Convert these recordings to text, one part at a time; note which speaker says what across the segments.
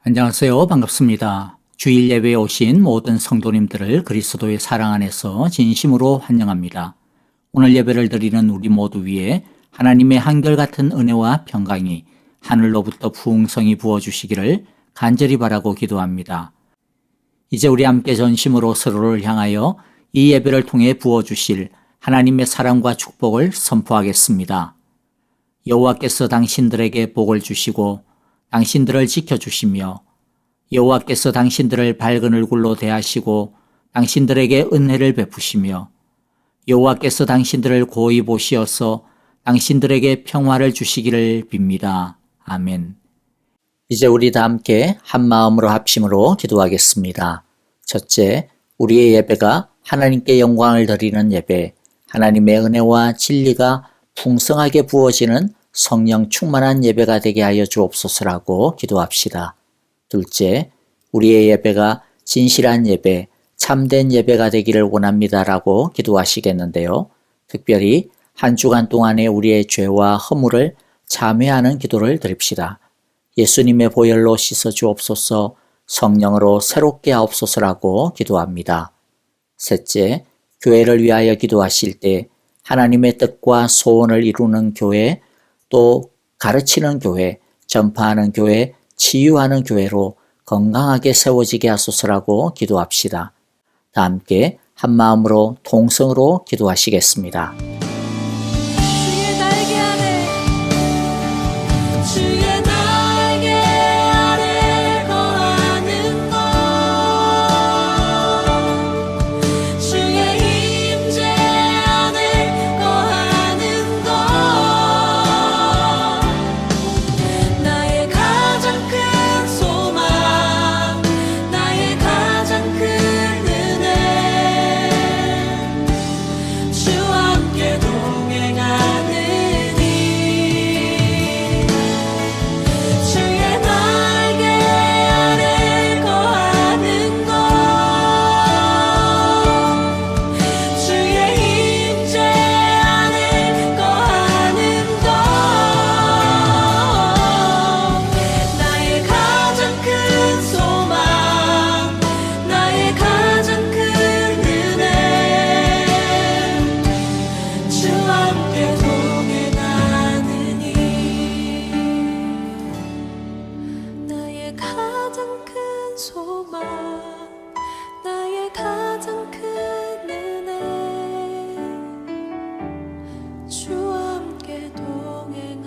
Speaker 1: 안녕하세요. 반갑습니다. 주일 예배에 오신 모든 성도님들을 그리스도의 사랑 안에서 진심으로 환영합니다. 오늘 예배를 드리는 우리 모두 위에 하나님의 한결같은 은혜와 평강이 하늘로부터 풍성히 부어주시기를 간절히 바라고 기도합니다. 이제 우리 함께 전심으로 서로를 향하여 이 예배를 통해 부어주실 하나님의 사랑과 축복을 선포하겠습니다. 여호와께서 당신들에게 복을 주시고 당신들을 지켜주시며 여호와께서 당신들을 밝은 얼굴로 대하시고 당신들에게 은혜를 베푸시며 여호와께서 당신들을 고이 보시어서 당신들에게 평화를 주시기를 빕니다. 아멘. 이제 우리 다 함께 한 마음으로 합심으로 기도하겠습니다. 첫째, 우리의 예배가 하나님께 영광을 드리는 예배, 하나님의 은혜와 진리가 풍성하게 부어지는 성령 충만한 예배가 되게 하여 주옵소서라고 기도합시다. 둘째, 우리의 예배가 진실한 예배, 참된 예배가 되기를 원합니다라고 기도하시겠는데요. 특별히 한 주간 동안의 우리의 죄와 허물을 참회하는 기도를 드립시다. 예수님의 보혈로 씻어 주옵소서, 성령으로 새롭게 하옵소서라고 기도합니다. 셋째, 교회를 위하여 기도하실 때 하나님의 뜻과 소원을 이루는 교회, 또 가르치는 교회, 전파하는 교회, 치유하는 교회로 건강하게 세워지게 하소서라고 기도합시다. 다 함께 한 마음으로 통성으로 기도하시겠습니다.
Speaker 2: 주의 날개 아래 거하는 것, 주의 임재 안에 거하는 것, 나의 가장 큰 소망, 나의 가장 큰 은혜, 주와 함께 동행하느니, 주의 날개 아래 거하는 것, 주의 임재 안에 거하는 것, 나의 가장 큰 소망, 나의 가장 큰 은혜, 주와 함께 동행하느니, 나의 가장 큰 소망, 나의 가장 큰 은혜, 주와 함께 동행하느니.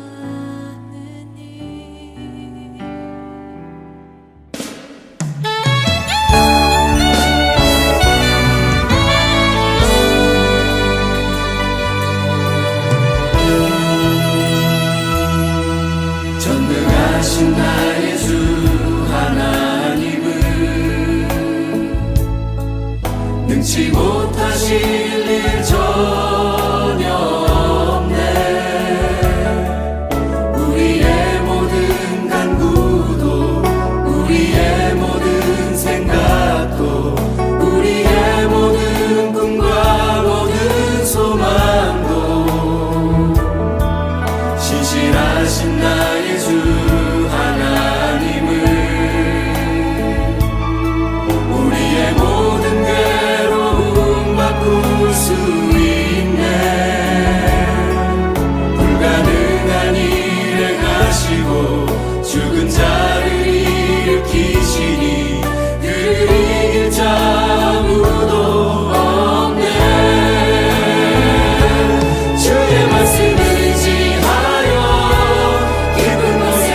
Speaker 3: 전능하신 나의 주 하나님은 능치 못하실 일 전혀 없네. 우리의 모든 간구도, 우리의 모든 생각도, 우리의 모든 꿈과 모든 소망도 신실하신 나의 주 하나님은 우리의 모든 괴로움 바꿀 수 있네. 불가능한 일에 가시고 죽은 자를 일으키시니 그를 이길 자 아무도 없네. 주의 말씀을 의지하여 깊은 곳에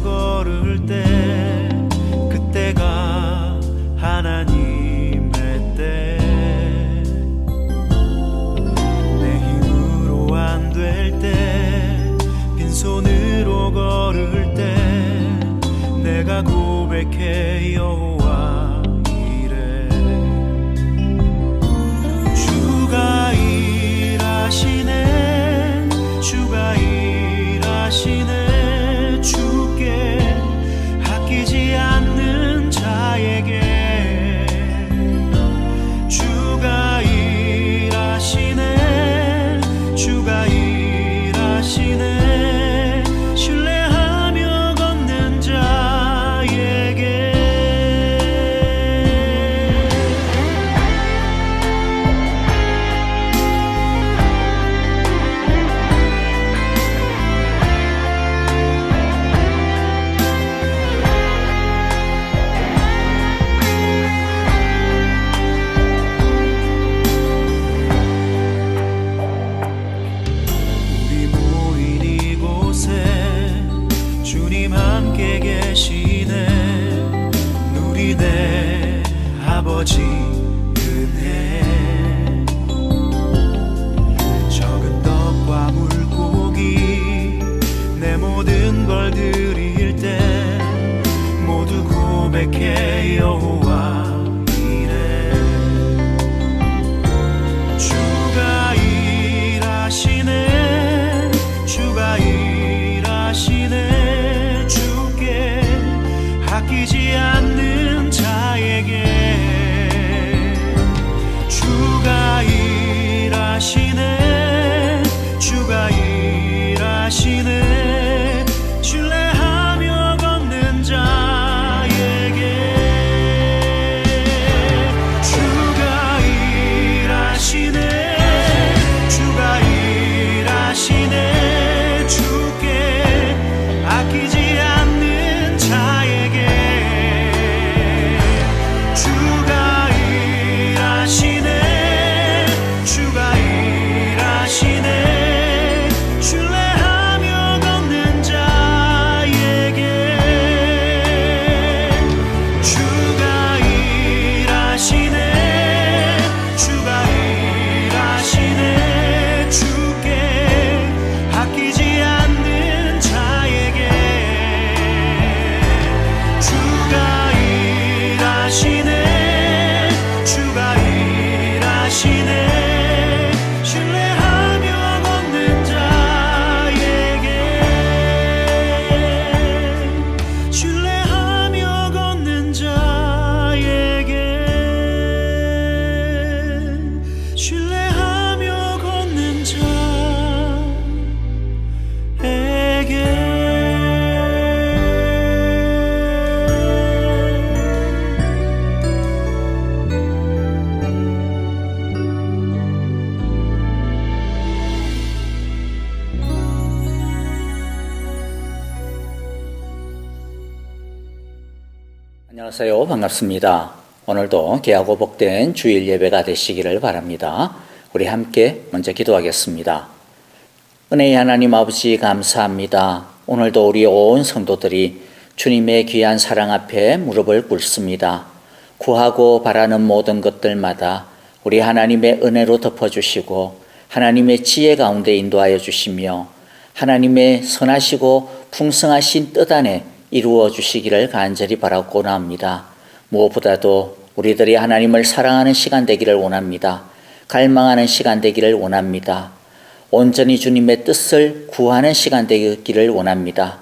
Speaker 3: 걸을 때 그때가 하나님의 때 내 힘으로 안 될 때 빈손으로 걸을 때 내가 고백해 여호와 이래 주가 일하시네 주가 일하시네 주께 아끼지 않는 자에게 주가 일하시네 주가 일하시네 신뢰하며 걷는 자에게 우리 모인 이곳에 주님 함께 계시네 누리네 아버지 은혜 적은 떡과 물고기 내 모든 걸 드릴 때 모두 고백해 여호와 이래 주가 일하시네 주가 일하시네 주께 아끼지 않는 자에게 주가 일하시네 주가 일하시네 신뢰하며 걷는 자에게 주가 일하시네 주가 일하시네 주께 아끼지 않는 자에게 주가 일하시네 주가 일하시네 신뢰하며 걷는 자에게 주가 일하시네 주가 일하시네 주께 아끼지 않는 자에게 주가 일하시네 주가 일하시네 신뢰하며 걷는 자에게 신뢰하며 걷는 자에게 신뢰하며 걷는
Speaker 1: 안녕하세요. 반갑습니다. 오늘도 귀하고 복된 주일 예배가 되시기를 바랍니다. 우리 함께 먼저 기도하겠습니다. 은혜의 하나님 아버지 감사합니다. 오늘도 우리 온 성도들이 주님의 귀한 사랑 앞에 무릎을 꿇습니다. 구하고 바라는 모든 것들마다 우리 하나님의 은혜로 덮어주시고 하나님의 지혜 가운데 인도하여 주시며 하나님의 선하시고 풍성하신 뜻 안에 이루어 주시기를 간절히 바라고 나옵니다. 무엇보다도 우리들이 하나님을 사랑하는 시간 되기를 원합니다. 갈망하는 시간 되기를 원합니다. 온전히 주님의 뜻을 구하는 시간 되기를 원합니다.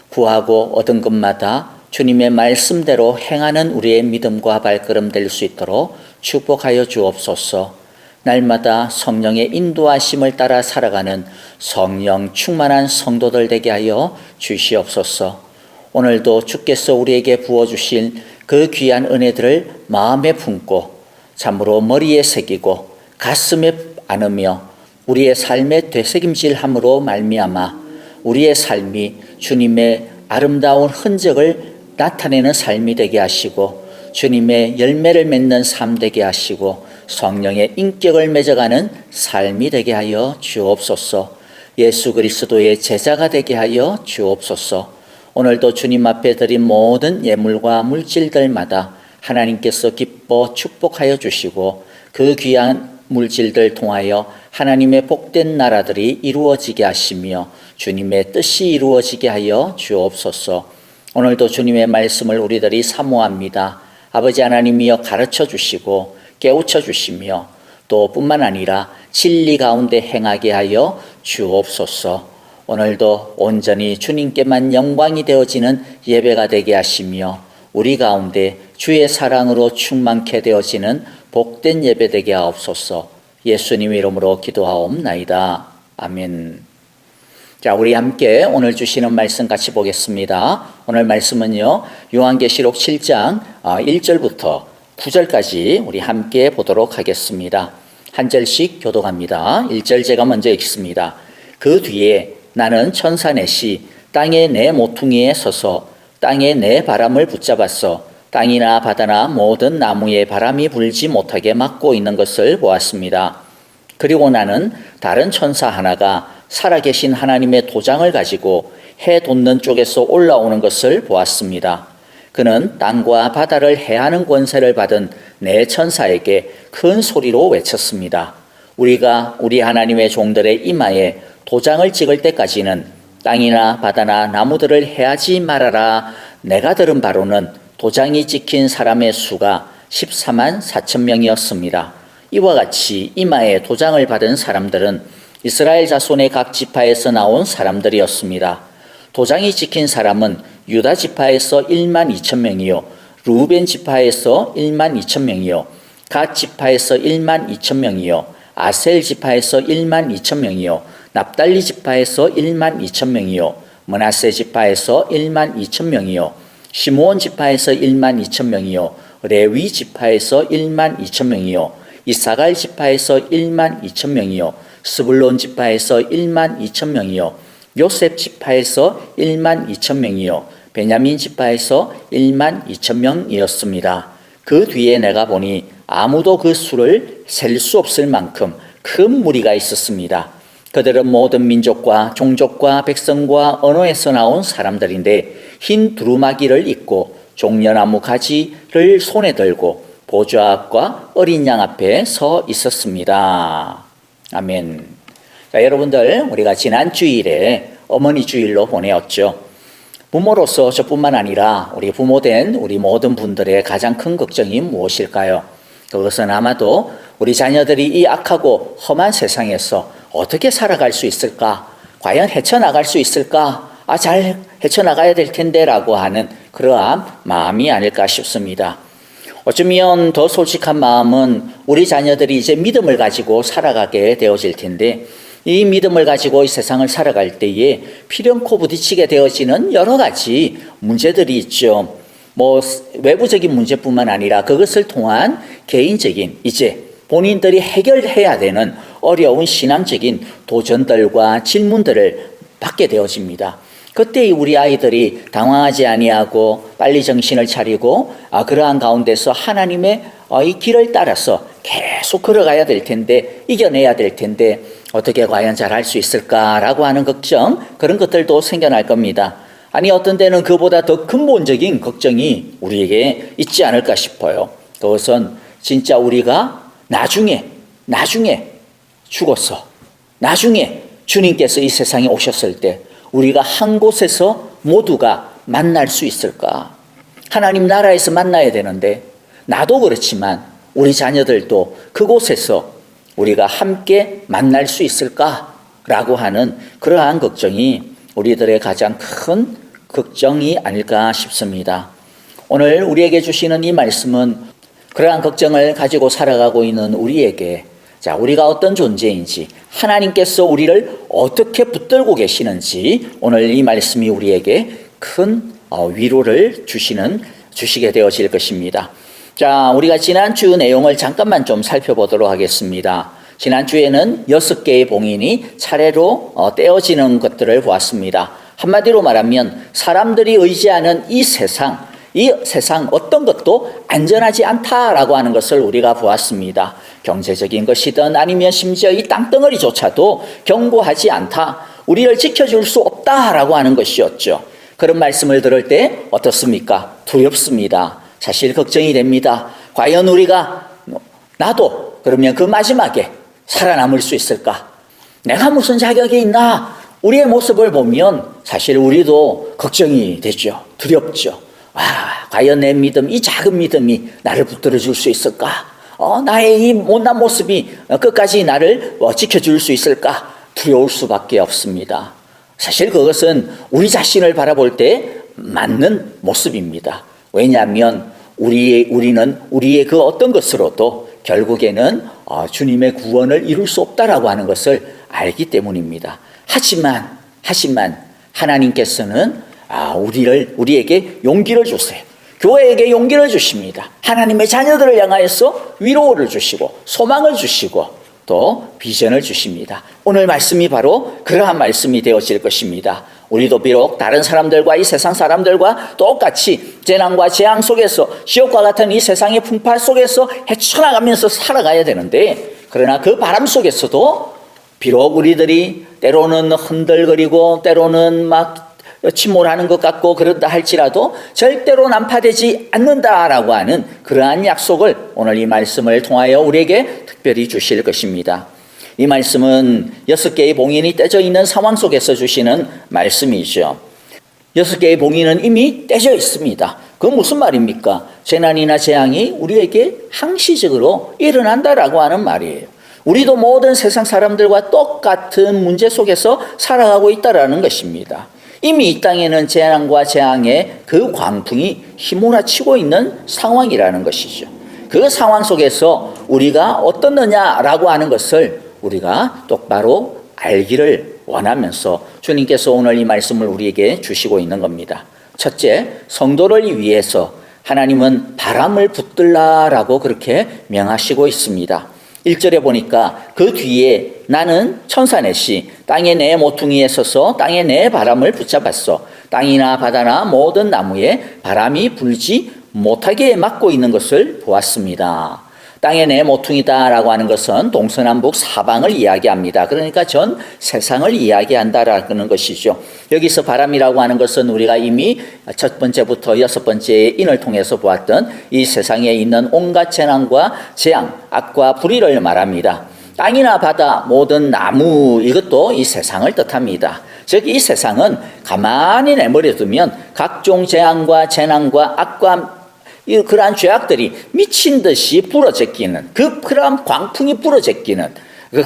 Speaker 1: 구하고 얻은 것마다 주님의 말씀대로 행하는 우리의 믿음과 발걸음 될 수 있도록 축복하여 주옵소서. 날마다 성령의 인도하심을 따라 살아가는 성령 충만한 성도들 되게 하여 주시옵소서. 오늘도 주께서 우리에게 부어주신 그 귀한 은혜들을 마음에 품고 참으로 머리에 새기고 가슴에 안으며 우리의 삶의 되새김질함으로 말미암아 우리의 삶이 주님의 아름다운 흔적을 나타내는 삶이 되게 하시고 주님의 열매를 맺는 삶 되게 하시고 성령의 인격을 맺어가는 삶이 되게 하여 주옵소서. 예수 그리스도의 제자가 되게 하여 주옵소서. 오늘도 주님 앞에 드린 모든 예물과 물질들마다 하나님께서 기뻐 축복하여 주시고 그 귀한 물질들 통하여 하나님의 복된 나라들이 이루어지게 하시며 주님의 뜻이 이루어지게 하여 주옵소서. 오늘도 주님의 말씀을 우리들이 사모합니다. 아버지 하나님이여 가르쳐 주시고 깨우쳐 주시며 또 뿐만 아니라 진리 가운데 행하게 하여 주옵소서. 오늘도 온전히 주님께만 영광이 되어지는 예배가 되게 하시며 우리 가운데 주의 사랑으로 충만케 되어지는 복된 예배 되게 하옵소서. 예수님 이름으로 기도하옵나이다. 아멘. 자, 우리 함께 오늘 주시는 말씀 같이 보겠습니다. 오늘 말씀은요, 요한계시록 7장 1절부터 9절까지 우리 함께 보도록 하겠습니다. 한 절씩 교독합니다. 1절 제가 먼저 읽습니다. 그 뒤에 나는 천사 넷이 땅에 내 모퉁이에 서서 땅에 내 바람을 붙잡았어 땅이나 바다나 모든 나무에 바람이 불지 못하게 막고 있는 것을 보았습니다. 그리고 나는 다른 천사 하나가 살아계신 하나님의 도장을 가지고 해 돋는 쪽에서 올라오는 것을 보았습니다. 그는 땅과 바다를 해하는 권세를 받은 네 천사에게 큰 소리로 외쳤습니다. 우리가 우리 하나님의 종들의 이마에 도장을 찍을 때까지는 땅이나 바다나 나무들을 해하지 말아라. 내가 들은 바로는 도장이 찍힌 사람의 수가 14만 4천 명이었습니다. 이와 같이 이마에 도장을 받은 사람들은 이스라엘 자손의 각 지파에서 나온 사람들이었습니다. 도장이 찍힌 사람은 유다 지파에서 1만 2천 명이요, 루벤 지파에서 1만 2천 명이요, 갓 지파에서 1만 2천 명이요, 아셀 지파에서 1만 2천 명이요, 납달리 지파에서 1만 2천 명이요, 므낫세 지파에서 1만 2천 명이요, 시므온 지파에서 1만 2천 명이요, 레위 지파에서 1만 2천 명이요, 이사갈 지파에서 1만 2천 명이요, 스불론 지파에서 1만 2천 명이요, 요셉 지파에서 1만 2천 명이요, 베냐민 지파에서 1만 2천 명이었습니다. 그 뒤에 내가 보니 아무도 그 수를 셀 수 없을 만큼 큰 무리가 있었습니다. 그들은 모든 민족과 종족과 백성과 언어에서 나온 사람들인데 흰 두루마기를 입고 종려나무 가지를 손에 들고 보좌 앞과 어린 양 앞에 서 있었습니다. 아멘. 자, 여러분들, 우리가 지난 주일에 어머니 주일로 보내었죠. 부모로서 저뿐만 아니라 우리 부모된 우리 모든 분들의 가장 큰 걱정이 무엇일까요? 그것은 아마도 우리 자녀들이 이 악하고 험한 세상에서 어떻게 살아갈 수 있을까? 과연 헤쳐나갈 수 있을까? 잘 헤쳐나가야 될 텐데 라고 하는 그러한 마음이 아닐까 싶습니다. 어쩌면 더 솔직한 마음은 우리 자녀들이 이제 믿음을 가지고 살아가게 되어질 텐데 이 믿음을 가지고 이 세상을 살아갈 때에 필연코 부딪히게 되어지는 여러 가지 문제들이 있죠. 외부적인 문제뿐만 아니라 그것을 통한 개인적인 이제 본인들이 해결해야 되는 어려운 신앙적인 도전들과 질문들을 받게 되어집니다. 그때 우리 아이들이 당황하지 아니하고 빨리 정신을 차리고 그러한 가운데서 하나님의 이 길을 따라서 계속 걸어가야 될 텐데 이겨내야 될 텐데 어떻게 과연 잘할 수 있을까라고 하는 걱정, 그런 것들도 생겨날 겁니다. 아니 어떤 때는 그보다 더 근본적인 걱정이 우리에게 있지 않을까 싶어요. 그것은 진짜 우리가 나중에 죽어서 나중에 주님께서 이 세상에 오셨을 때 우리가 한 곳에서 모두가 만날 수 있을까? 하나님 나라에서 만나야 되는데 나도 그렇지만 우리 자녀들도 그곳에서 우리가 함께 만날 수 있을까라고 하는 그러한 걱정이 우리들의 가장 큰 걱정이 아닐까 싶습니다. 오늘 우리에게 주시는 이 말씀은 그러한 걱정을 가지고 살아가고 있는 우리에게 우리가 어떤 존재인지 하나님께서 우리를 어떻게 붙들고 계시는지 오늘 이 말씀이 우리에게 큰 위로를 주시게 되어질 것입니다. 자, 우리가 지난주 내용을 잠깐만 좀 살펴보도록 하겠습니다. 지난주에는 6개의 봉인이 차례로 떼어지는 것들을 보았습니다. 한마디로 말하면 사람들이 의지하는 이 세상 어떤 것도 안전하지 않다라고 하는 것을 우리가 보았습니다. 경제적인 것이든 아니면 심지어 이 땅덩어리조차도 견고하지 않다, 우리를 지켜줄 수 없다라고 하는 것이었죠. 그런 말씀을 들을 때 어떻습니까? 두렵습니다. 사실 걱정이 됩니다. 과연 우리가 나도 그러면 그 마지막에 살아남을 수 있을까? 내가 무슨 자격이 있나? 우리의 모습을 보면 사실 우리도 걱정이 되죠. 두렵죠. 과연 내 믿음, 이 작은 믿음이 나를 붙들어 줄 수 있을까? 나의 이 못난 모습이 끝까지 나를 지켜줄 수 있을까? 두려울 수밖에 없습니다. 사실 그것은 우리 자신을 바라볼 때 맞는 모습입니다. 왜냐하면 우리는 우리의 그 어떤 것으로도 결국에는 주님의 구원을 이룰 수 없다라고 하는 것을 알기 때문입니다. 하지만 하나님께서는 우리에게 용기를 주세요. 교회에게 용기를 주십니다. 하나님의 자녀들을 향하여서 위로를 주시고 소망을 주시고 또 비전을 주십니다. 오늘 말씀이 바로 그러한 말씀이 되어질 것입니다. 우리도 비록 다른 사람들과 이 세상 사람들과 똑같이 재난과 재앙 속에서 지옥과 같은 이 세상의 풍파 속에서 헤쳐나가면서 살아가야 되는데, 그러나 그 바람 속에서도 비록 우리들이 때로는 흔들거리고 때로는 막 침몰하는 것 같고 그런다 할지라도 절대로 난파되지 않는다라고 하는 그러한 약속을 오늘 이 말씀을 통하여 우리에게 특별히 주실 것입니다. 이 말씀은 6개의 봉인이 떼져 있는 상황 속에서 주시는 말씀이죠. 6개의 봉인은 이미 떼져 있습니다. 그건 무슨 말입니까? 재난이나 재앙이 우리에게 항시적으로 일어난다라고 하는 말이에요. 우리도 모든 세상 사람들과 똑같은 문제 속에서 살아가고 있다라는 것입니다. 이미 이 땅에는 재난과 재앙의 그 광풍이 휘몰아치고 있는 상황이라는 것이죠. 그 상황 속에서 우리가 어떻느냐라고 하는 것을 우리가 똑바로 알기를 원하면서 주님께서 오늘 이 말씀을 우리에게 주시고 있는 겁니다. 첫째, 성도를 위해서 하나님은 바람을 붙들라라고 그렇게 명하시고 있습니다. 1절에 보니까 그 뒤에 나는 천사넷이 땅의 내 모퉁이에 서서 땅의 내 바람을 붙잡았어. 땅이나 바다나 모든 나무에 바람이 불지 못하게 막고 있는 것을 보았습니다. 땅의 내 모퉁이다라고 하는 것은 동서남북 사방을 이야기합니다. 그러니까 전 세상을 이야기한다라는 것이죠. 여기서 바람이라고 하는 것은 우리가 이미 첫 번째부터 6번째의 인을 통해서 보았던 이 세상에 있는 온갖 재난과 재앙, 악과 불의를 말합니다. 땅이나 바다, 모든 나무, 이것도 이 세상을 뜻합니다. 즉 이 세상은 가만히 내버려 두면 각종 재앙과 재난과 악과 그러한 죄악들이 미친 듯이 불어제끼는 그러한 광풍이 불어제끼는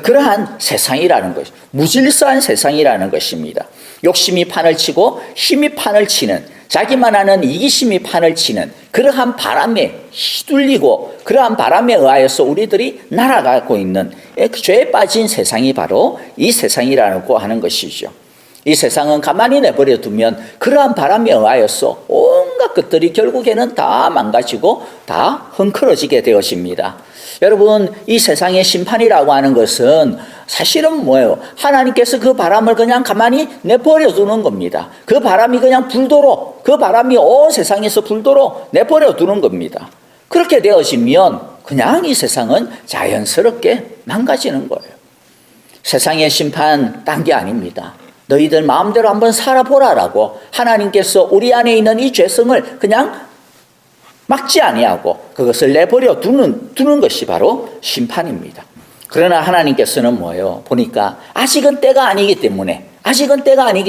Speaker 1: 그러한 세상이라는 것, 무질서한 세상이라는 것입니다. 욕심이 판을 치고 힘이 판을 치는, 자기만 하는 이기심이 판을 치는 그러한 바람에 휘둘리고 그러한 바람에 의하여서 우리들이 날아가고 있는 죄에 빠진 세상이 바로 이 세상이라고 하는 것이죠. 이 세상은 가만히 내버려 두면 그러한 바람에 의하여서 온갖 것들이 결국에는 다 망가지고 다 헝클어지게 되어집니다. 여러분, 이 세상의 심판이라고 하는 것은 사실은 뭐예요? 하나님께서 그 바람을 그냥 가만히 내버려 두는 겁니다. 그 바람이 그냥 불도록, 그 바람이 온 세상에서 불도록 내버려 두는 겁니다. 그렇게 되어지면 그냥 이 세상은 자연스럽게 망가지는 거예요. 세상의 심판 딴 게 아닙니다. 너희들 마음대로 한번 살아보라라고 하나님께서 우리 안에 있는 이 죄성을 그냥 막지 아니하고 그것을 내버려 두는 것이 바로 심판입니다. 그러나 하나님께서는 뭐예요? 보니까 아직은 때가 아니기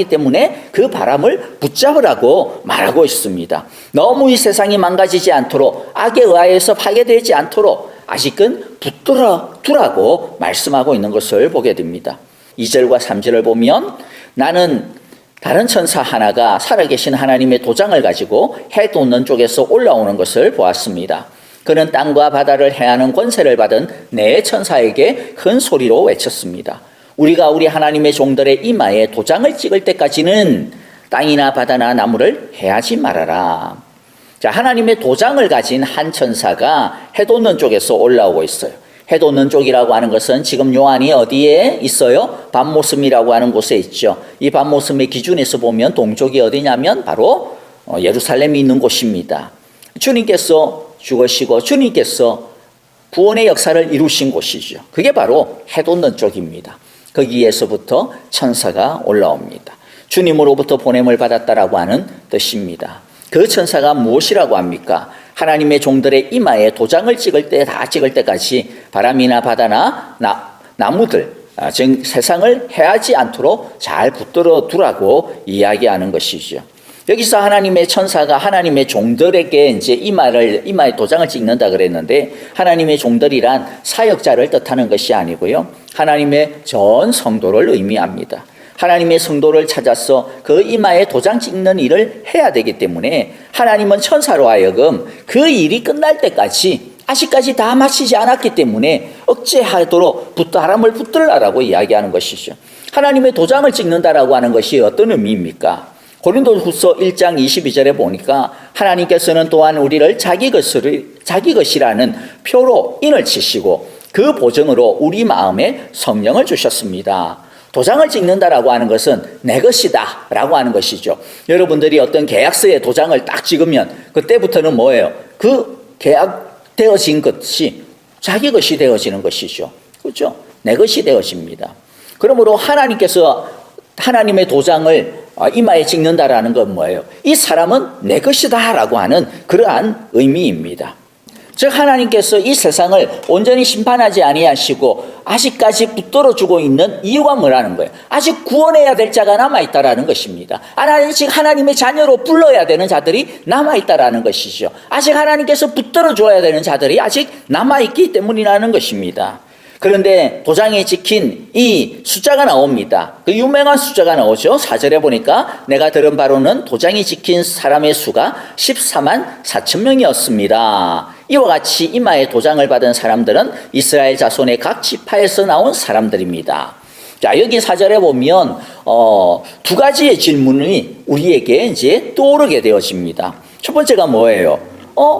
Speaker 1: 때문에 그 바람을 붙잡으라고 말하고 있습니다. 너무 이 세상이 망가지지 않도록, 악에 의하여서 파괴되지 않도록 아직은 붙들어 두라고 말씀하고 있는 것을 보게 됩니다. 2절과 3절을 보면 나는 다른 천사 하나가 살아계신 하나님의 도장을 가지고 해 돋는 쪽에서 올라오는 것을 보았습니다. 그는 땅과 바다를 해하는 권세를 받은 네 천사에게 큰 소리로 외쳤습니다. 우리가 우리 하나님의 종들의 이마에 도장을 찍을 때까지는 땅이나 바다나 나무를 해하지 말아라. 자, 하나님의 도장을 가진 한 천사가 해 돋는 쪽에서 올라오고 있어요. 해 돋는 쪽이라고 하는 것은 지금 요한이 어디에 있어요? 밤모섬이라고 하는 곳에 있죠. 이 밤모섬의 기준에서 보면 동쪽이 어디냐면 바로 예루살렘이 있는 곳입니다. 주님께서 죽으시고 주님께서 구원의 역사를 이루신 곳이죠. 그게 바로 해 돋는 쪽입니다. 거기에서부터 천사가 올라옵니다. 주님으로부터 보냄을 받았다라고 하는 뜻입니다. 그 천사가 무엇이라고 합니까? 하나님의 종들의 이마에 도장을 찍을 때 다 찍을 때까지 바람이나 바다나 나무들, 즉 세상을 해하지 않도록 잘 붙들어 두라고 이야기하는 것이죠. 여기서 하나님의 천사가 하나님의 종들에게 이제 이마에 도장을 찍는다 그랬는데, 하나님의 종들이란 사역자를 뜻하는 것이 아니고요, 하나님의 전 성도를 의미합니다. 하나님의 성도를 찾아서 그 이마에 도장 찍는 일을 해야 되기 때문에 하나님은 천사로 하여금 그 일이 끝날 때까지 아직까지 다 마치지 않았기 때문에 억제하도록 바람을 붙들라라고 이야기하는 것이죠. 하나님의 도장을 찍는다라고 하는 것이 어떤 의미입니까? 고린도후서 1장 22절에 보니까 하나님께서는 또한 우리를 자기 것이라는 표로 인을 치시고 그 보증으로 우리 마음에 성령을 주셨습니다. 도장을 찍는다라고 하는 것은 내 것이다 라고 하는 것이죠. 여러분들이 어떤 계약서에 도장을 딱 찍으면 그때부터는 뭐예요? 그 계약되어진 것이 자기 것이 되어지는 것이죠. 그렇죠? 내 것이 되어집니다. 그러므로 하나님께서 하나님의 도장을 이마에 찍는다라는 건 뭐예요? 이 사람은 내 것이다 라고 하는 그러한 의미입니다. 즉 하나님께서 이 세상을 온전히 심판하지 아니하시고 아직까지 붙들어주고 있는 이유가 뭐라는 거예요? 아직 구원해야 될 자가 남아있다라는 것입니다. 아직 하나님의 자녀로 불러야 되는 자들이 남아있다라는 것이죠. 아직 하나님께서 붙들어줘야 되는 자들이 아직 남아있기 때문이라는 것입니다. 그런데 도장에 찍힌 이 숫자가 나옵니다. 그 유명한 숫자가 나오죠. 4절에 보니까 내가 들은 바로는 도장이 찍힌 사람의 수가 14만 4천 명이었습니다. 이와 같이 이마에 도장을 받은 사람들은 이스라엘 자손의 각 지파에서 나온 사람들입니다. 자, 여기 4절에 보면 두 가지의 질문이 우리에게 이제 떠오르게 되어집니다. 첫 번째가 뭐예요?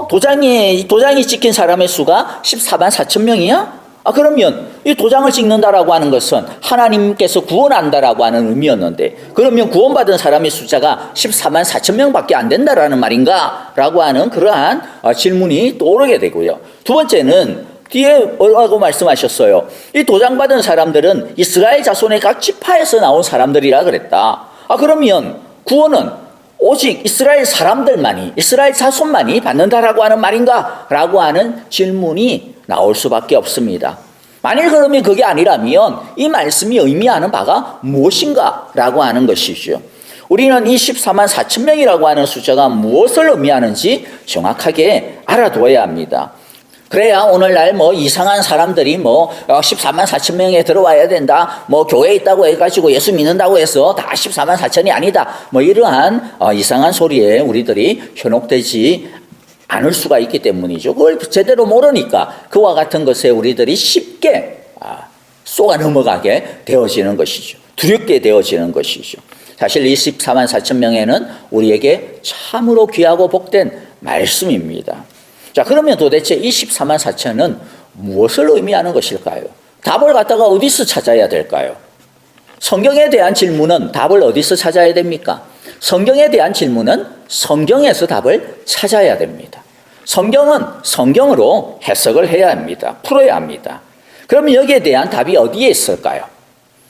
Speaker 1: 도장이 찍힌 사람의 수가 14만 4천 명이야? 그러면 이 도장을 찍는다라고 하는 것은 하나님께서 구원한다라고 하는 의미였는데, 그러면 구원받은 사람의 숫자가 14만 4천 명밖에 안 된다라는 말인가? 라고 하는 그러한 질문이 떠오르게 되고요. 두 번째는 뒤에 뭐라고 말씀하셨어요? 이 도장받은 사람들은 이스라엘 자손의 각 지파에서 나온 사람들이라 그랬다. 그러면 구원은 오직 이스라엘 사람들만이, 이스라엘 자손만이 받는다라고 하는 말인가? 라고 하는 질문이 나올 수밖에 없습니다. 만일 그러면 그게 아니라면 이 말씀이 의미하는 바가 무엇인가? 라고 하는 것이죠. 우리는 이 14만 4천 명이라고 하는 숫자가 무엇을 의미하는지 정확하게 알아둬야 합니다. 그래야 오늘날 이상한 사람들이 14만 4천 명에 들어와야 된다, 교회에 있다고 해가지고 예수 믿는다고 해서 다 14만 4천이 아니다, 이러한 이상한 소리에 우리들이 현혹되지 않을 수가 있기 때문이죠. 그걸 제대로 모르니까 그와 같은 것에 우리들이 쉽게 쏘가 넘어가게 되어지는 것이죠. 두렵게 되어지는 것이죠. 사실 이 14만 4천 명에는 우리에게 참으로 귀하고 복된 말씀입니다. 자, 그러면 도대체 이 14만 4천은 무엇을 의미하는 것일까요? 답을 갖다가 어디서 찾아야 될까요? 성경에 대한 질문은 답을 어디서 찾아야 됩니까? 성경에 대한 질문은 성경에서 답을 찾아야 됩니다. 성경은 성경으로 해석을 해야 합니다. 풀어야 합니다. 그러면 여기에 대한 답이 어디에 있을까요?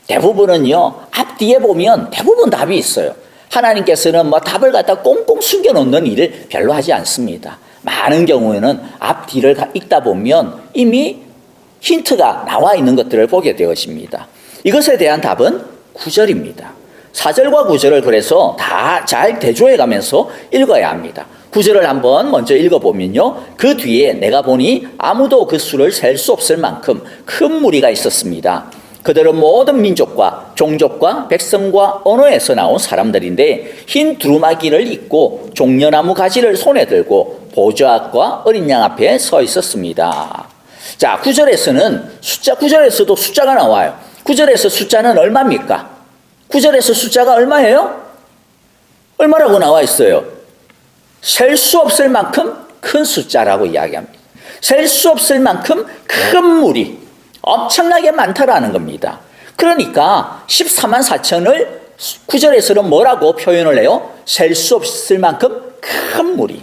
Speaker 1: 대부분은요, 앞뒤에 보면 대부분 답이 있어요. 하나님께서는 답을 갖다 꽁꽁 숨겨놓는 일을 별로 하지 않습니다. 많은 경우에는 앞뒤를 읽다 보면 이미 힌트가 나와 있는 것들을 보게 되어집니다. 이것에 대한 답은 9절입니다. 4절과 9절을 그래서 다 잘 대조해 가면서 읽어야 합니다. 9절을 한번 먼저 읽어보면요, 그 뒤에 내가 보니 아무도 그 수를 셀 수 없을 만큼 큰 무리가 있었습니다. 그들은 모든 민족과 종족과 백성과 언어에서 나온 사람들인데 흰 두루마기를 입고 종려나무 가지를 손에 들고 보좌 앞과 어린 양 앞에 서 있었습니다. 자, 9절에서도 숫자가 나와요. 9절에서 숫자는 얼마입니까? 9절에서 숫자가 얼마예요? 얼마라고 나와 있어요? 셀 수 없을 만큼 큰 숫자라고 이야기합니다. 셀 수 없을 만큼 큰 무리, 엄청나게 많다라는 겁니다. 그러니까 14만 4천을 9절에서는 뭐라고 표현을 해요? 셀 수 없을 만큼 큰 무리.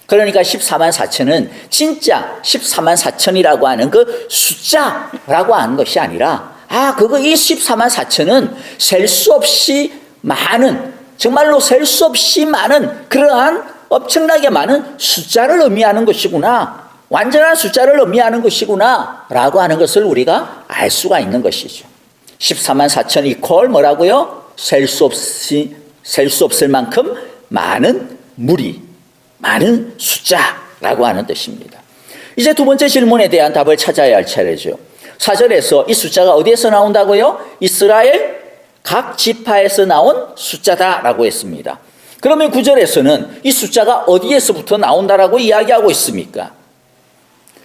Speaker 1: 그러니까 14만 4천은 진짜 14만 4천이라고 하는 그 숫자라고 하는 것이 아니라, 이 14만 4천은 셀 수 없이 많은, 정말로 셀 수 없이 많은 그러한 엄청나게 많은 숫자를 의미하는 것이구나, 완전한 숫자를 의미하는 것이구나 라고 하는 것을 우리가 알 수가 있는 것이죠. 14만 4천 이퀄 뭐라고요? 셀 수 없을 만큼 많은 무리, 많은 숫자라고 하는 뜻입니다. 이제 두 번째 질문에 대한 답을 찾아야 할 차례죠. 4절에서 이 숫자가 어디에서 나온다고요? 이스라엘 각 지파에서 나온 숫자다라고 했습니다. 그러면 9절에서는 이 숫자가 어디에서부터 나온다라고 이야기하고 있습니까?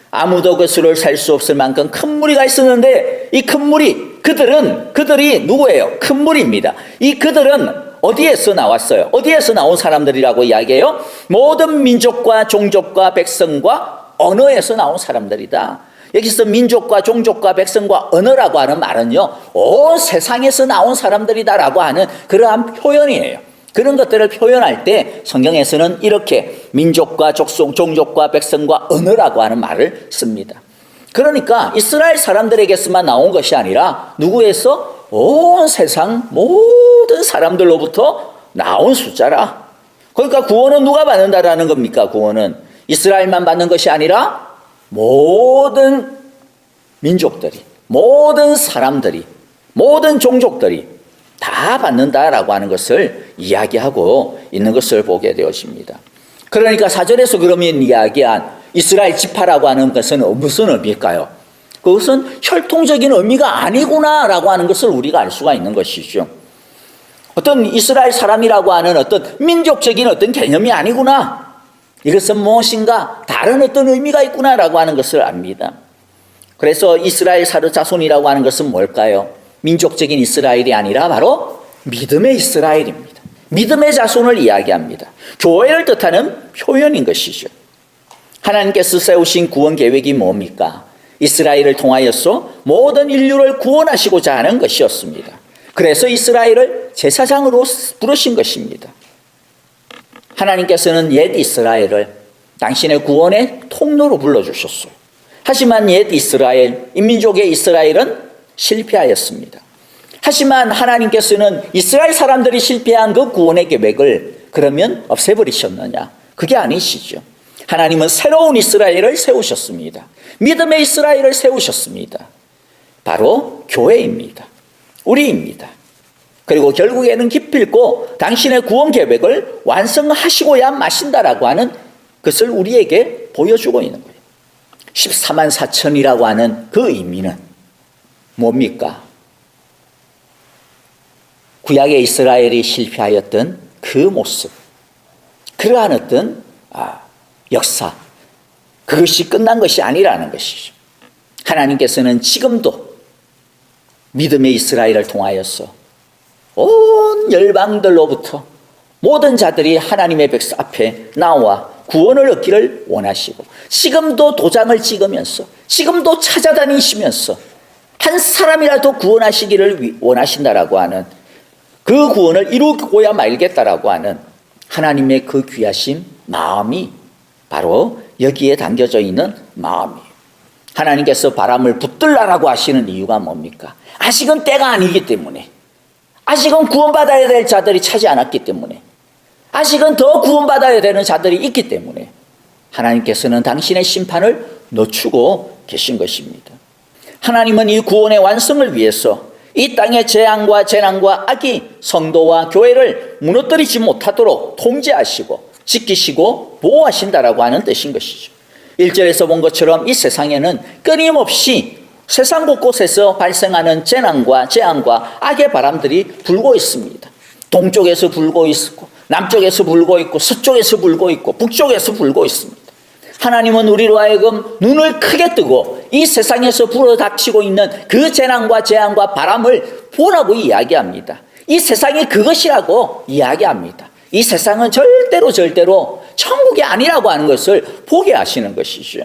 Speaker 1: 아무도 그수를 셀 수 없을 만큼 큰 무리가 있었는데 이 큰 무리, 그들이 누구예요? 큰 무리입니다. 이 그들은 어디에서 나왔어요? 어디에서 나온 사람들이라고 이야기해요? 모든 민족과 종족과 백성과 언어에서 나온 사람들이다. 여기서 민족과 종족과 백성과 언어라고 하는 말은요, 온 세상에서 나온 사람들이다라고 하는 그러한 표현이에요. 그런 것들을 표현할 때 성경에서는 이렇게 민족과 종족과 백성과 언어라고 하는 말을 씁니다. 그러니까 이스라엘 사람들에게서만 나온 것이 아니라 누구에서? 온 세상 모든 사람들로부터 나온 숫자라. 그러니까 구원은 누가 받는다라는 겁니까? 구원은 이스라엘만 받는 것이 아니라 모든 민족들이, 모든 사람들이, 모든 종족들이 다 받는다라고 하는 것을 이야기하고 있는 것을 보게 되어집니다. 그러니까 4절에서 그러면 이야기한 이스라엘 지파라고 하는 것은 무슨 의미일까요? 그것은 혈통적인 의미가 아니구나라고 하는 것을 우리가 알 수가 있는 것이죠. 어떤 이스라엘 사람이라고 하는 어떤 민족적인 어떤 개념이 아니구나. 이것은 무엇인가 다른 어떤 의미가 있구나라고 하는 것을 압니다. 그래서 이스라엘 자손이라고 하는 것은 뭘까요? 민족적인 이스라엘이 아니라 바로 믿음의 이스라엘입니다. 믿음의 자손을 이야기합니다. 교회를 뜻하는 표현인 것이죠. 하나님께서 세우신 구원 계획이 뭡니까? 이스라엘을 통하여서 모든 인류를 구원하시고자 하는 것이었습니다. 그래서 이스라엘을 제사장으로 부르신 것입니다. 하나님께서는 옛 이스라엘을 당신의 구원의 통로로 불러주셨어요. 하지만 옛 이스라엘, 인민족의 이스라엘은 실패하였습니다. 하지만 하나님께서는 이스라엘 사람들이 실패한 그 구원의 계획을 그러면 없애버리셨느냐? 그게 아니시죠. 하나님은 새로운 이스라엘을 세우셨습니다. 믿음의 이스라엘을 세우셨습니다. 바로 교회입니다. 우리입니다. 그리고 결국에는 기필코 당신의 구원 계획을 완성하시고야 마신다라고 하는 것을 우리에게 보여주고 있는 거예요. 14만 4천이라고 하는 그 의미는 뭡니까? 구약의 이스라엘이 실패하였던 그 모습, 그러한 어떤 역사, 그것이 끝난 것이 아니라는 것이죠. 하나님께서는 지금도 믿음의 이스라엘을 통하여서 온 열방들로부터 모든 자들이 하나님의 백성 앞에 나와 구원을 얻기를 원하시고, 지금도 도장을 찍으면서, 지금도 찾아다니시면서 한 사람이라도 구원하시기를 원하신다라고 하는, 그 구원을 이루고야 말겠다라고 하는 하나님의 그 귀하신 마음이 바로 여기에 담겨져 있는 마음이에요. 하나님께서 바람을 붙들라라고 하시는 이유가 뭡니까? 아직은 때가 아니기 때문에, 아직은 구원받아야 될 자들이 차지 않았기 때문에, 아직은 더 구원받아야 되는 자들이 있기 때문에 하나님께서는 당신의 심판을 늦추고 계신 것입니다. 하나님은 이 구원의 완성을 위해서 이 땅의 재앙과 재난과 악이 성도와 교회를 무너뜨리지 못하도록 통제하시고 지키시고 보호하신다라고 하는 뜻인 것이죠. 1절에서 본 것처럼 이 세상에는 끊임없이 세상 곳곳에서 발생하는 재난과 재앙과 악의 바람들이 불고 있습니다. 동쪽에서 불고 있고, 남쪽에서 불고 있고, 서쪽에서 불고 있고, 북쪽에서 불고 있습니다. 하나님은 우리로 하여금 눈을 크게 뜨고 이 세상에서 불어닥치고 있는 그 재난과 재앙과 바람을 보라고 이야기합니다. 이 세상이 그것이라고 이야기합니다. 이 세상은 절대로 천국이 아니라고 하는 것을 보게 하시는 것이죠.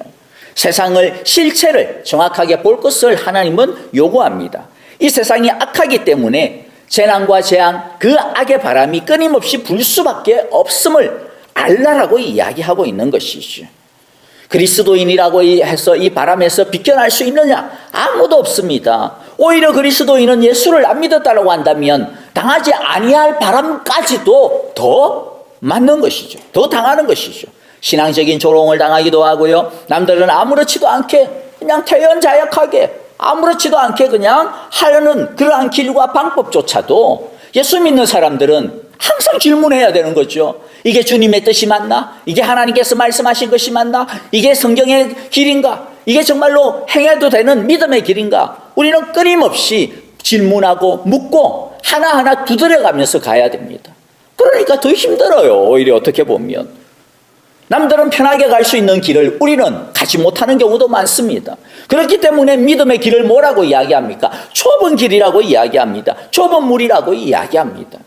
Speaker 1: 세상을, 실체를 정확하게 볼 것을 하나님은 요구합니다. 이 세상이 악하기 때문에 재난과 재앙, 그 악의 바람이 끊임없이 불 수밖에 없음을 알라라고 이야기하고 있는 것이죠. 그리스도인이라고 해서 이 바람에서 비껴날 수 있느냐? 아무도 없습니다. 오히려 그리스도인은 예수를 안 믿었다고 한다면 당하지 아니할 바람까지도 더 맞는 것이죠. 더 당하는 것이죠. 신앙적인 조롱을 당하기도 하고요. 남들은 아무렇지도 않게 그냥 태연자약하게 아무렇지도 않게 그냥 하려는 그러한 길과 방법조차도 예수 믿는 사람들은 항상 질문해야 되는 거죠. 이게 주님의 뜻이 맞나? 이게 하나님께서 말씀하신 것이 맞나? 이게 성경의 길인가? 이게 정말로 행해도 되는 믿음의 길인가? 우리는 끊임없이 질문하고 묻고 하나하나 두드려가면서 가야 됩니다. 그러니까 더 힘들어요. 오히려 어떻게 보면. 남들은 편하게 갈 수 있는 길을 우리는 가지 못하는 경우도 많습니다. 그렇기 때문에 믿음의 길을 뭐라고 이야기합니까? 좁은 길이라고 이야기합니다. 좁은 물이라고 이야기합니다.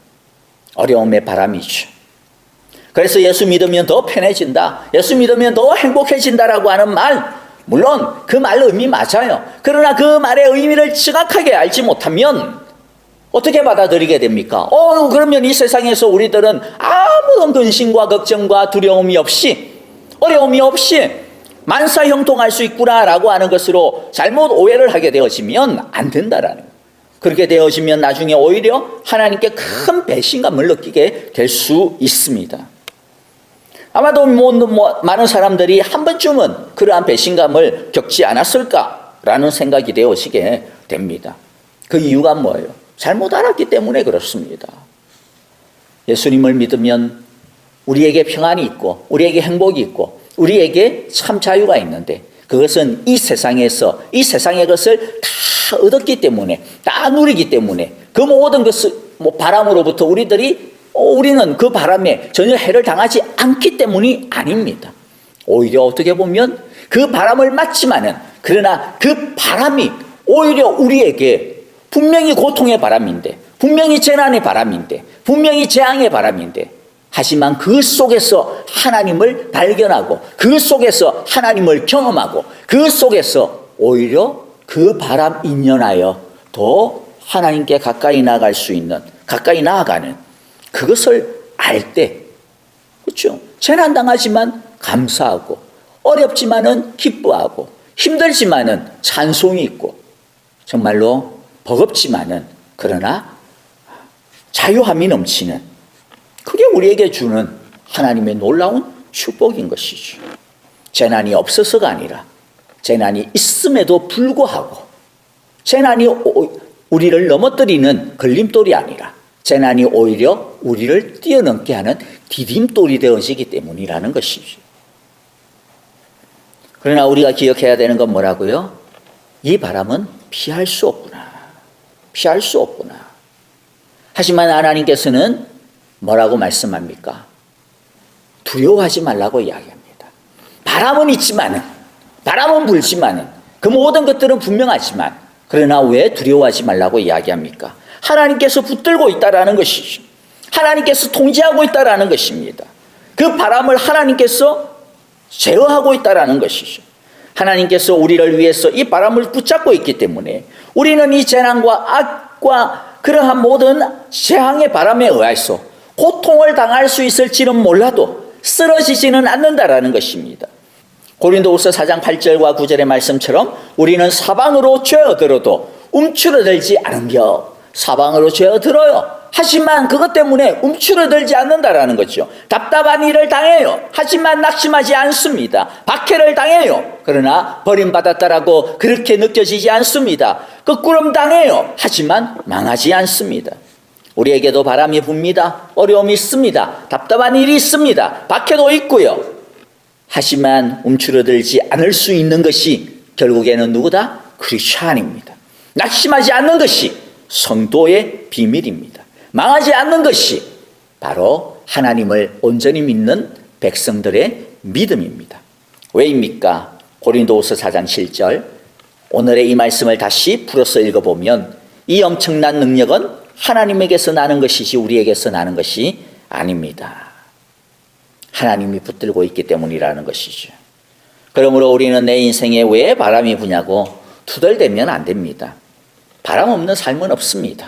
Speaker 1: 어려움의 바람이죠. 그래서 예수 믿으면 더 편해진다, 예수 믿으면 더 행복해진다라고 하는 말, 물론 그 말 의미 맞아요. 그러나 그 말의 의미를 정확하게 알지 못하면 어떻게 받아들이게 됩니까? 그러면 이 세상에서 우리들은 아무런 근심과 걱정과 두려움이 없이, 어려움이 없이 만사 형통할 수 있구나라고 하는 것으로 잘못 오해를 하게 되어지면 안 된다라는 거예요. 그렇게 되어지면 나중에 오히려 하나님께 큰 배신감을 느끼게 될 수 있습니다. 아마도 많은 사람들이 한 번쯤은 그러한 배신감을 겪지 않았을까라는 생각이 되어지게 됩니다. 그 이유가 뭐예요? 잘못 알았기 때문에 그렇습니다. 예수님을 믿으면 우리에게 평안이 있고 우리에게 행복이 있고 우리에게 참 자유가 있는데, 그것은 이 세상에서 이 세상의 것을 다 얻었기 때문에, 다 누리기 때문에, 그 모든 것을 바람으로부터 우리는 그 바람에 전혀 해를 당하지 않기 때문이 아닙니다. 오히려 어떻게 보면 그 바람을 맞지만은, 그러나 그 바람이 오히려 우리에게 분명히 고통의 바람인데, 분명히 재난의 바람인데, 분명히 재앙의 바람인데, 하지만 그 속에서 하나님을 발견하고 그 속에서 하나님을 경험하고 그 속에서 오히려 그 바람 인연하여 더 하나님께 가까이 나아갈 수 있는, 가까이 나아가는 그것을 알 때, 그렇죠? 재난당하지만 감사하고, 어렵지만은 기뻐하고, 힘들지만은 찬송이 있고, 정말로 버겁지만은 그러나 자유함이 넘치는, 그게 우리에게 주는 하나님의 놀라운 축복인 것이죠. 재난이 없어서가 아니라 재난이 있음에도 불구하고, 재난이 우리를 넘어뜨리는 걸림돌이 아니라 재난이 오히려 우리를 뛰어넘게 하는 디딤돌이 되어지기 때문이라는 것이죠. 그러나 우리가 기억해야 되는 건 뭐라고요? 이 바람은 피할 수 없구나. 피할 수 없구나. 하지만 하나님께서는 뭐라고 말씀합니까? 두려워하지 말라고 이야기합니다. 바람은 있지만은, 바람은 불지만은, 그 모든 것들은 분명하지만, 그러나 왜 두려워하지 말라고 이야기합니까? 하나님께서 붙들고 있다라는 것이죠. 하나님께서 통제하고 있다라는 것입니다. 그 바람을 하나님께서 제어하고 있다라는 것이죠. 하나님께서 우리를 위해서 이 바람을 붙잡고 있기 때문에 우리는 이 재난과 악과 그러한 모든 재앙의 바람에 의해서 고통을 당할 수 있을지는 몰라도 쓰러지지는 않는다라는 것입니다. 고린도후서 4장 8절과 9절의 말씀처럼 우리는 사방으로 죄어들어도 움츠러들지 않은겨. 사방으로 죄어들어요. 하지만 그것 때문에 움츠러들지 않는다라는 거죠. 답답한 일을 당해요. 하지만 낙심하지 않습니다. 박해를 당해요. 그러나 버림받았다라고 그렇게 느껴지지 않습니다. 거꾸름 당해요. 하지만 망하지 않습니다. 우리에게도 바람이 붑니다. 어려움이 있습니다. 답답한 일이 있습니다. 박해도 있고요. 하지만 움츠러들지 않을 수 있는 것이 결국에는 누구다? 크리스찬입니다. 낙심하지 않는 것이 성도의 비밀입니다. 망하지 않는 것이 바로 하나님을 온전히 믿는 백성들의 믿음입니다. 왜입니까? 고린도후서 4장 7절, 오늘의 이 말씀을 다시 풀어서 읽어보면 이 엄청난 능력은 하나님에게서 나는 것이지 우리에게서 나는 것이 아닙니다. 하나님이 붙들고 있기 때문이라는 것이죠. 그러므로 우리는 내 인생에 왜 바람이 부냐고 투덜대면 안 됩니다. 바람 없는 삶은 없습니다.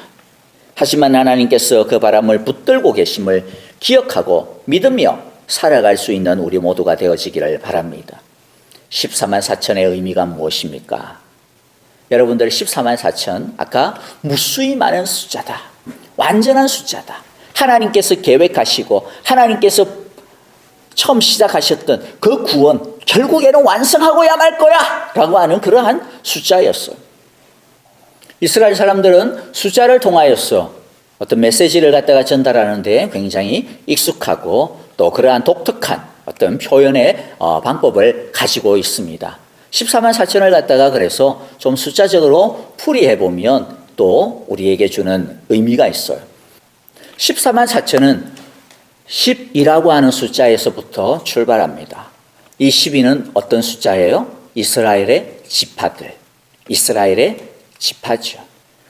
Speaker 1: 하지만 하나님께서 그 바람을 붙들고 계심을 기억하고 믿으며 살아갈 수 있는 우리 모두가 되어지기를 바랍니다. 14만 4천의 의미가 무엇입니까? 여러분들 14만 4천, 아까 무수히 많은 숫자다. 완전한 숫자다. 하나님께서 계획하시고 하나님께서 처음 시작하셨던 그 구원 결국에는 완성하고야 말 거야 라고 하는 그러한 숫자였어요. 이스라엘 사람들은 숫자를 통하여서 어떤 메시지를 갖다가 전달하는데 굉장히 익숙하고 또 그러한 독특한 어떤 표현의 방법을 가지고 있습니다. 14만 4천을 갖다가 그래서 좀 숫자적으로 풀이해 보면 또 우리에게 주는 의미가 있어요. 14만 4천은 10이라고 하는 숫자에서부터 출발합니다. 이 12는 어떤 숫자예요? 이스라엘의 지파들, 이스라엘의 지파죠.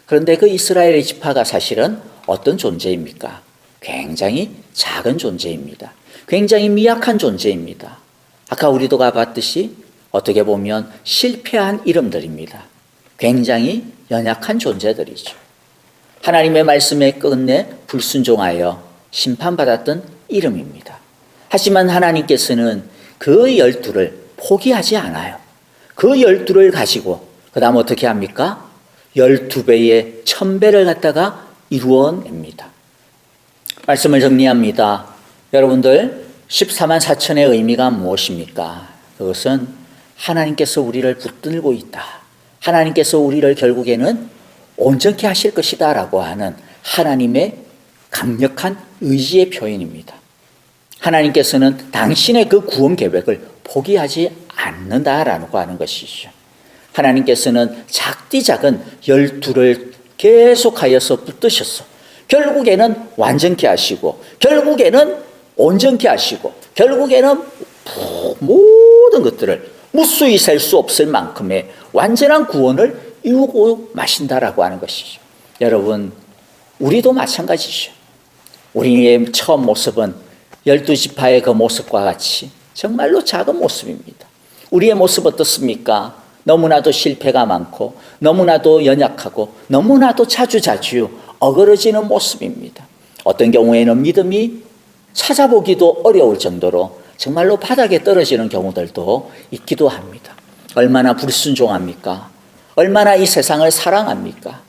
Speaker 1: 그런데 그 이스라엘의 지파가 사실은 어떤 존재입니까? 굉장히 작은 존재입니다. 굉장히 미약한 존재입니다. 아까 우리도 가봤듯이 어떻게 보면 실패한 이름들입니다. 굉장히 연약한 존재들이죠. 하나님의 말씀에 끝내 불순종하여 심판받았던 이름입니다. 하지만 하나님께서는 그 12를 포기하지 않아요. 그 12를 가지고 그 다음 어떻게 합니까? 12배의 1000배를 갖다가 이루어냅니다. 말씀을 정리합니다. 여러분들 14만 4천의 의미가 무엇입니까? 그것은 하나님께서 우리를 붙들고 있다. 하나님께서 우리를 결국에는 온전케 하실 것이다 라고 하는 하나님의 강력한 의지의 표현입니다. 하나님께서는 당신의 그 구원 계획을 포기하지 않는다라고 하는 것이죠. 하나님께서는 작디 작은 12를 계속하여서 붙드셔서 결국에는 완전케 하시고 결국에는 온전케 하시고 결국에는 모든 것들을 무수히 셀 수 없을 만큼의 완전한 구원을 이루고 마신다라고 하는 것이죠. 여러분, 우리도 마찬가지죠. 우리의 처음 모습은 12지파의 그 모습과 같이 정말로 작은 모습입니다. 우리의 모습 어떻습니까? 너무나도 실패가 많고 너무나도 연약하고 너무나도 자주자주 어그러지는 모습입니다. 어떤 경우에는 믿음이 찾아보기도 어려울 정도로 정말로 바닥에 떨어지는 경우들도 있기도 합니다. 얼마나 불순종합니까? 얼마나 이 세상을 사랑합니까?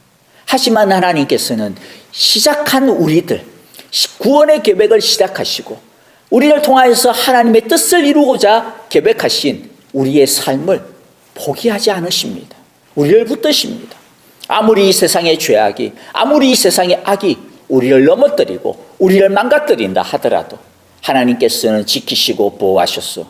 Speaker 1: 하지만 하나님께서는 시작한 우리들, 구원의 계획을 시작하시고 우리를 통하여서 하나님의 뜻을 이루고자 계획하신 우리의 삶을 포기하지 않으십니다. 우리를 붙드십니다. 아무리 이 세상의 죄악이, 아무리 이 세상의 악이 우리를 넘어뜨리고 우리를 망가뜨린다 하더라도 하나님께서는 지키시고 보호하셨어.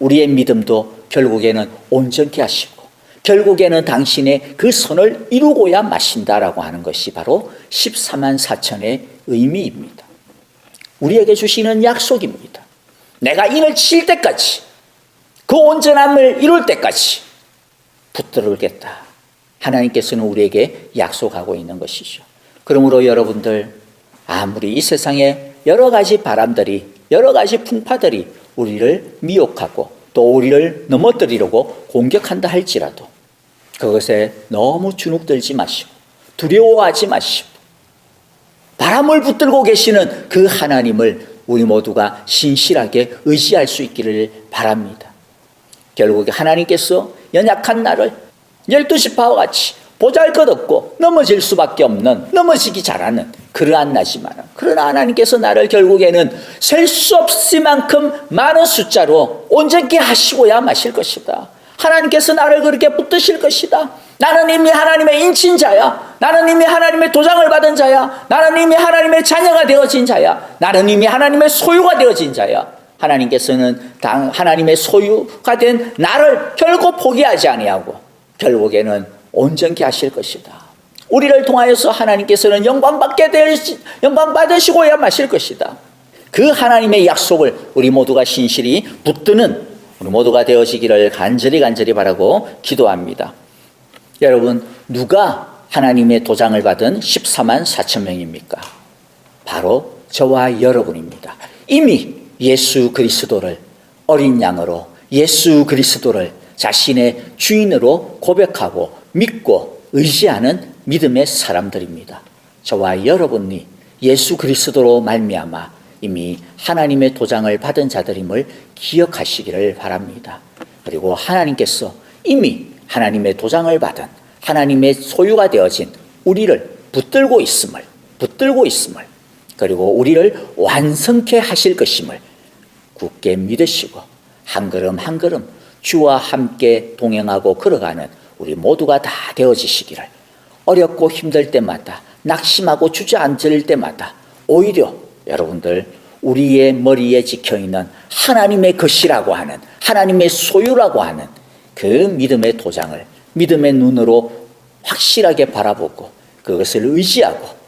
Speaker 1: 우리의 믿음도 결국에는 온전케 하시고 결국에는 당신의 그 선을 이루고야 마신다라고 하는 것이 바로 14만 4천의 의미입니다. 우리에게 주시는 약속입니다. 내가 인을 칠 때까지 그 온전함을 이룰 때까지 붙들겠다. 하나님께서는 우리에게 약속하고 있는 것이죠. 그러므로 여러분들 아무리 이 세상에 여러 가지 바람들이 여러 가지 풍파들이 우리를 미혹하고 또 우리를 넘어뜨리려고 공격한다 할지라도 그것에 너무 주눅들지 마시고 두려워하지 마시고 바람을 붙들고 계시는 그 하나님을 우리 모두가 신실하게 의지할 수 있기를 바랍니다. 결국에 하나님께서 연약한 나를 12지파와 같이 보잘것없고 넘어질 수밖에 없는 넘어지기 잘하는 그러한 나지만 그러나 하나님께서 나를 결국에는 셀 수 없을 만큼 많은 숫자로 온전케 하시고야 마실 것이다. 하나님께서 나를 그렇게 붙드실 것이다. 나는 이미 하나님의 인친자야. 나는 이미 하나님의 도장을 받은 자야. 나는 이미 하나님의 자녀가 되어진 자야. 나는 이미 하나님의 소유가 되어진 자야. 하나님께서는 하나님의 소유가 된 나를 결코 포기하지 아니하고 결국에는 온전케 하실 것이다. 우리를 통하여서 하나님께서는 영광 받으시고야 마실 것이다. 그 하나님의 약속을 우리 모두가 신실히 붙드는 우리 모두가 되어지기를 간절히 바라고 기도합니다. 여러분, 누가 하나님의 도장을 받은 14만 4천 명입니까? 바로 저와 여러분입니다. 이미 예수 그리스도를 어린 양으로 예수 그리스도를 자신의 주인으로 고백하고 믿고 의지하는 믿음의 사람들입니다. 저와 여러분이 예수 그리스도로 말미암아 이미 하나님의 도장을 받은 자들임을 기억하시기를 바랍니다. 그리고 하나님께서 이미 하나님의 도장을 받은 하나님의 소유가 되어진 우리를 붙들고 있음을 붙들고 있음을, 그리고 우리를 완성케 하실 것임을 굳게 믿으시고 한 걸음 한 걸음 주와 함께 동행하고 걸어가는 우리 모두가 다 되어지시기를, 어렵고 힘들 때마다, 낙심하고 주저앉을 때마다 오히려 여러분들 우리의 머리에 지켜있는 하나님의 것이라고 하는, 하나님의 소유라고 하는 그 믿음의 도장을 믿음의 눈으로 확실하게 바라보고 그것을 의지하고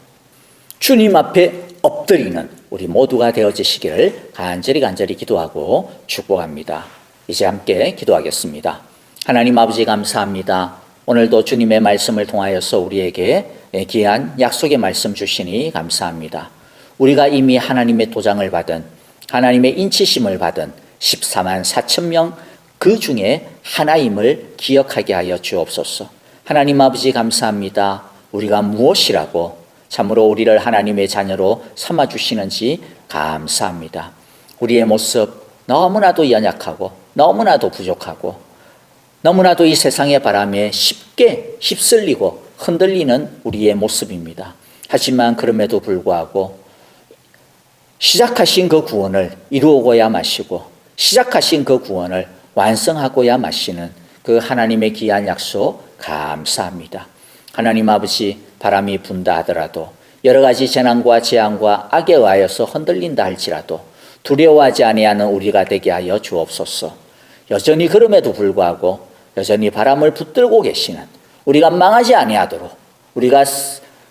Speaker 1: 주님 앞에 엎드리는 우리 모두가 되어지시기를 간절히 기도하고 축복합니다. 이제 함께 기도하겠습니다. 하나님 아버지, 감사합니다. 오늘도 주님의 말씀을 통하여서 우리에게 귀한 약속의 말씀 주시니 감사합니다. 우리가 이미 하나님의 도장을 받은, 하나님의 인치심을 받은 14만 4천 명 그 중에 하나임을 기억하게 하여 주옵소서. 하나님 아버지, 감사합니다. 우리가 무엇이라고 참으로 우리를 하나님의 자녀로 삼아주시는지 감사합니다. 우리의 모습 너무나도 연약하고 너무나도 부족하고 너무나도 이 세상의 바람에 쉽게 휩쓸리고 흔들리는 우리의 모습입니다. 하지만 그럼에도 불구하고 시작하신 그 구원을 이루어야 마시고 시작하신 그 구원을 완성하고야 마시는 그 하나님의 귀한 약속 감사합니다. 하나님 아버지, 바람이 분다 하더라도 여러 가지 재난과 재앙과 악에 의하여서 흔들린다 할지라도 두려워하지 아니하는 우리가 되게 하여 주옵소서. 여전히 그럼에도 불구하고 여전히 바람을 붙들고 계시는, 우리가 망하지 아니하도록, 우리가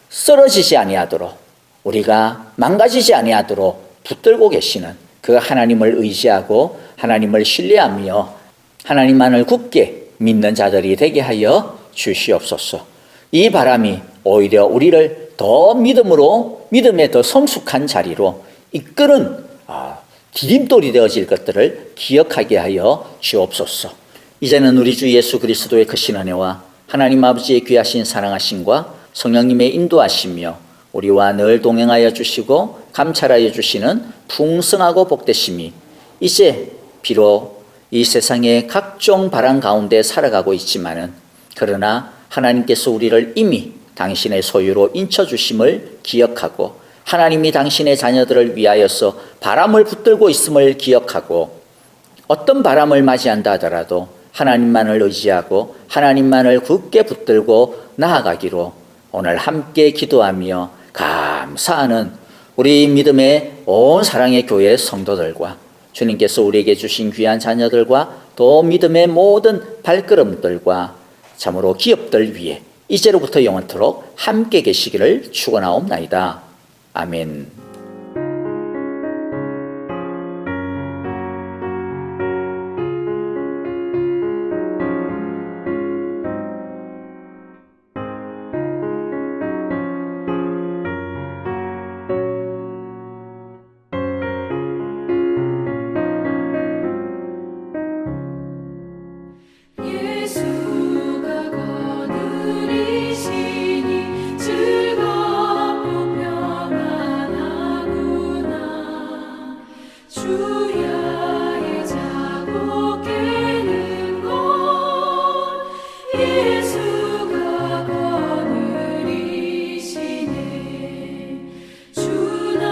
Speaker 1: 쓰러지지 아니하도록, 우리가 망가지지 아니하도록 붙들고 계시는 그 하나님을 의지하고 하나님을 신뢰하며 하나님만을 굳게 믿는 자들이 되게 하여 주시옵소서. 이 바람이 오히려 우리를 더 믿음에 더 성숙한 자리로 이끄는 디딤돌이 되어질 것들을 기억하게 하여 주옵소서. 이제는 우리 주 예수 그리스도의 크신 은혜와 하나님 아버지의 귀하신 사랑하심과 성령님의 인도하시며 우리와 늘 동행하여 주시고 감찰하여 주시는 풍성하고 복되심이 이제 비록 이 세상의 각종 바람 가운데 살아가고 있지만은, 그러나 하나님께서 우리를 이미 당신의 소유로 인쳐주심을 기억하고 하나님이 당신의 자녀들을 위하여서 바람을 붙들고 있음을 기억하고 어떤 바람을 맞이한다 하더라도 하나님만을 의지하고 하나님만을 굳게 붙들고 나아가기로 오늘 함께 기도하며 감사하는 우리 믿음의 온 사랑의 교회 성도들과 주님께서 우리에게 주신 귀한 자녀들과 또 믿음의 모든 발걸음들과 참으로 기업들 위해 이제로부터 영원토록 함께 계시기를 축원하옵나이다. 아멘.
Speaker 2: 예수가 거느리시니 즐겁고 평안하구나. 주야의 자고 깨는 것 예수가 거느리시네. 주 날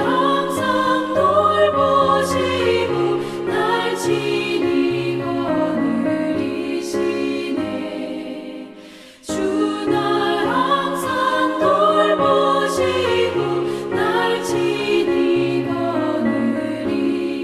Speaker 2: 항상 돌보시고 날 친히 거느리시네. 주 날 항상 돌보시고 날 친히 거느리시네.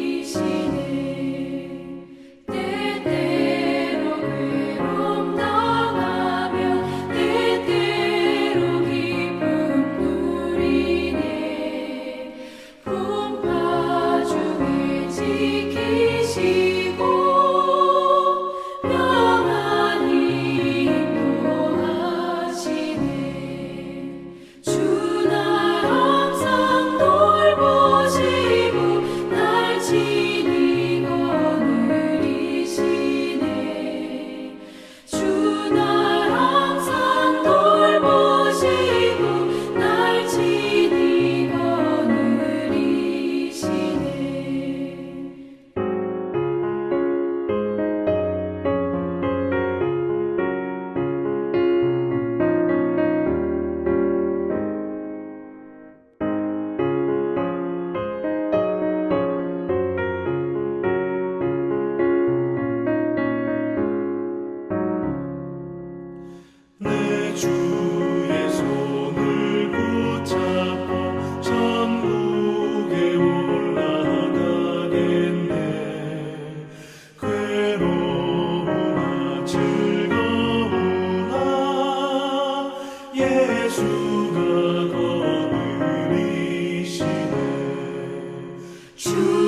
Speaker 2: 주